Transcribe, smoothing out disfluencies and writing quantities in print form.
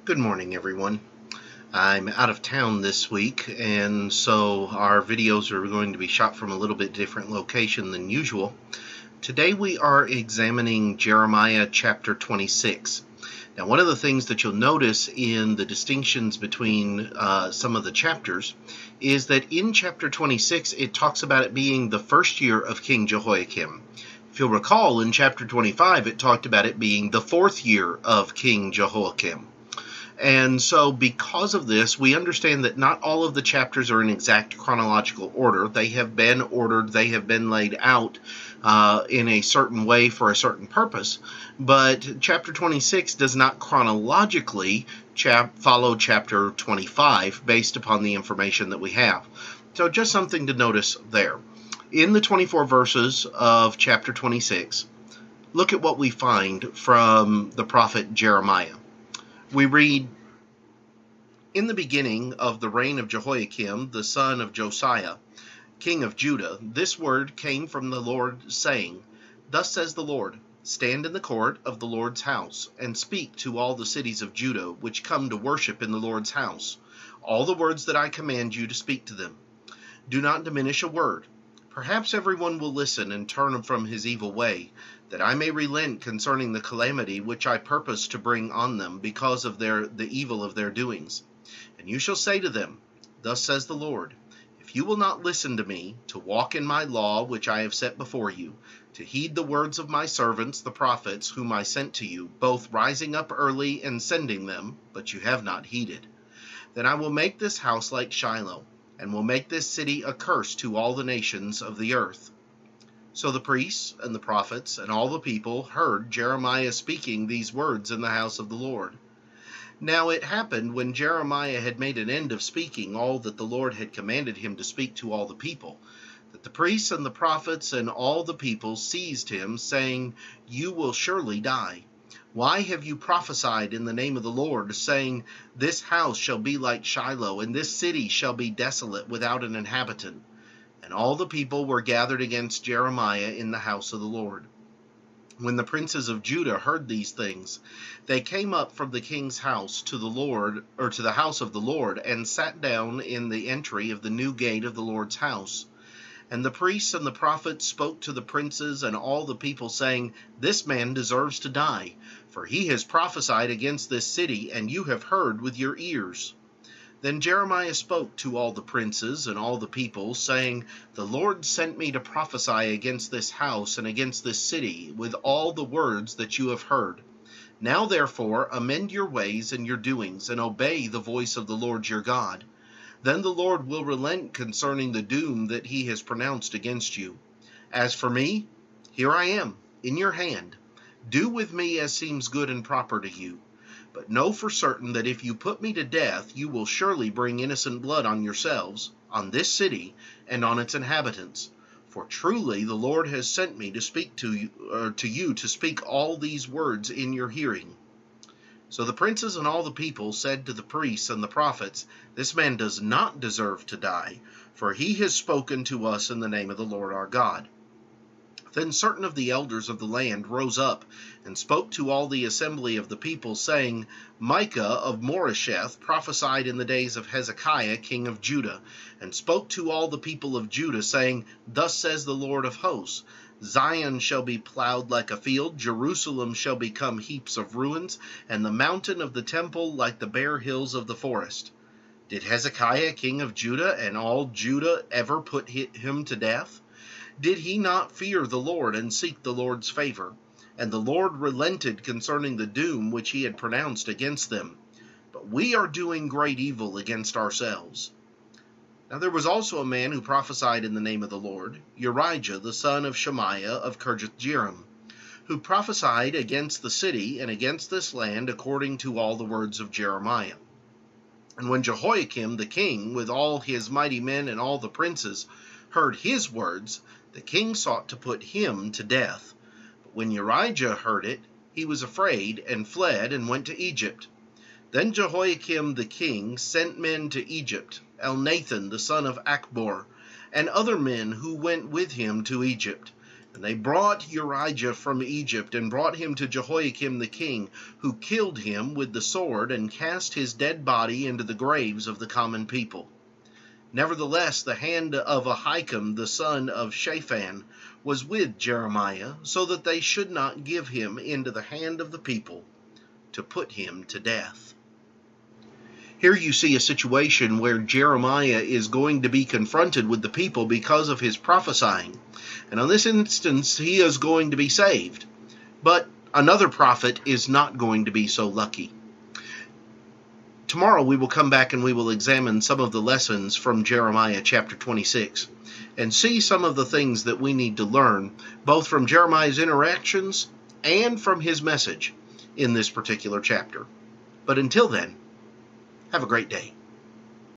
Good morning, everyone. I'm out of town this week, and so our videos are going to be shot from a little bit different location than usual. Today we are examining Jeremiah chapter 26. Now, one of the things that you'll notice in the distinctions between some of the chapters is that in chapter 26 it talks about it being the first year of King Jehoiakim. If you'll recall, in chapter 25 it talked about it being the fourth year of King Jehoiakim. And so because of this, we understand that not all of the chapters are in exact chronological order. They have been ordered, they have been laid out in a certain way for a certain purpose. But chapter 26 does not chronologically follow chapter 25 based upon the information that we have. So just something to notice there. In the 24 verses of chapter 26, look at what we find from the prophet Jeremiah. We read, "In the beginning of the reign of Jehoiakim, the son of Josiah, king of Judah, this word came from the Lord, saying, Thus says the Lord, stand in the court of the Lord's house, and speak to all the cities of Judah which come to worship in the Lord's house, all the words that I command you to speak to them. Do not diminish a word. Perhaps everyone will listen and turn from his evil way, that I may relent concerning the calamity which I purpose to bring on them because of the evil of their doings. And you shall say to them, Thus says the Lord, if you will not listen to me, to walk in my law which I have set before you, to heed the words of my servants the prophets whom I sent to you, both rising up early and sending them, but you have not heeded, then I will make this house like Shiloh, and will make this city a curse to all the nations of the earth." So the priests and the prophets and all the people heard Jeremiah speaking these words in the house of the Lord. Now it happened, when Jeremiah had made an end of speaking all that the Lord had commanded him to speak to all the people, that the priests and the prophets and all the people seized him, saying, "You will surely die. Why have you prophesied in the name of the Lord, saying, This house shall be like Shiloh, and this city shall be desolate without an inhabitant?" And all the people were gathered against Jeremiah in the house of the Lord. When the princes of Judah heard these things, they came up from the king's house to the house of the Lord, and sat down in the entry of the new gate of the Lord's house. And the priests and the prophets spoke to the princes and all the people, saying, "This man deserves to die, for he has prophesied against this city, and you have heard with your ears." Then Jeremiah spoke to all the princes and all the people, saying, "The Lord sent me to prophesy against this house and against this city with all the words that you have heard. Now therefore amend your ways and your doings, and obey the voice of the Lord your God. Then the Lord will relent concerning the doom that he has pronounced against you. As for me, here I am, in your hand. Do with me as seems good and proper to you. But know for certain that if you put me to death, you will surely bring innocent blood on yourselves, on this city, and on its inhabitants. For truly the Lord has sent me to speak to you to speak all these words in your hearing." So the princes and all the people said to the priests and the prophets, "This man does not deserve to die, for he has spoken to us in the name of the Lord our God." Then certain of the elders of the land rose up and spoke to all the assembly of the people, saying, "Micah of Moresheth prophesied in the days of Hezekiah king of Judah, and spoke to all the people of Judah, saying, Thus says the Lord of hosts, Zion shall be plowed like a field, Jerusalem shall become heaps of ruins, and the mountain of the temple like the bare hills of the forest." Did Hezekiah king of Judah and all Judah ever put him to death? Did he not fear the Lord and seek the Lord's favor? And the Lord relented concerning the doom which he had pronounced against them. But we are doing great evil against ourselves. Now there was also a man who prophesied in the name of the Lord, Urijah the son of Shemaiah of Kirjath-jearim, who prophesied against the city and against this land according to all the words of Jeremiah. And when Jehoiakim the king, with all his mighty men and all the princes, heard his words, the king sought to put him to death. But when Urijah heard it, he was afraid, and fled, and went to Egypt. Then Jehoiakim the king sent men to Egypt, Elnathan the son of Achbor, and other men who went with him to Egypt. And they brought Urijah from Egypt, and brought him to Jehoiakim the king, who killed him with the sword, and cast his dead body into the graves of the common people. Nevertheless, the hand of Ahikam the son of Shaphan was with Jeremiah, so that they should not give him into the hand of the people to put him to death. Here you see a situation where Jeremiah is going to be confronted with the people because of his prophesying. And on this instance, he is going to be saved. But another prophet is not going to be so lucky. Tomorrow we will come back and we will examine some of the lessons from Jeremiah chapter 26 and see some of the things that we need to learn, both from Jeremiah's interactions and from his message in this particular chapter. But until then, have a great day.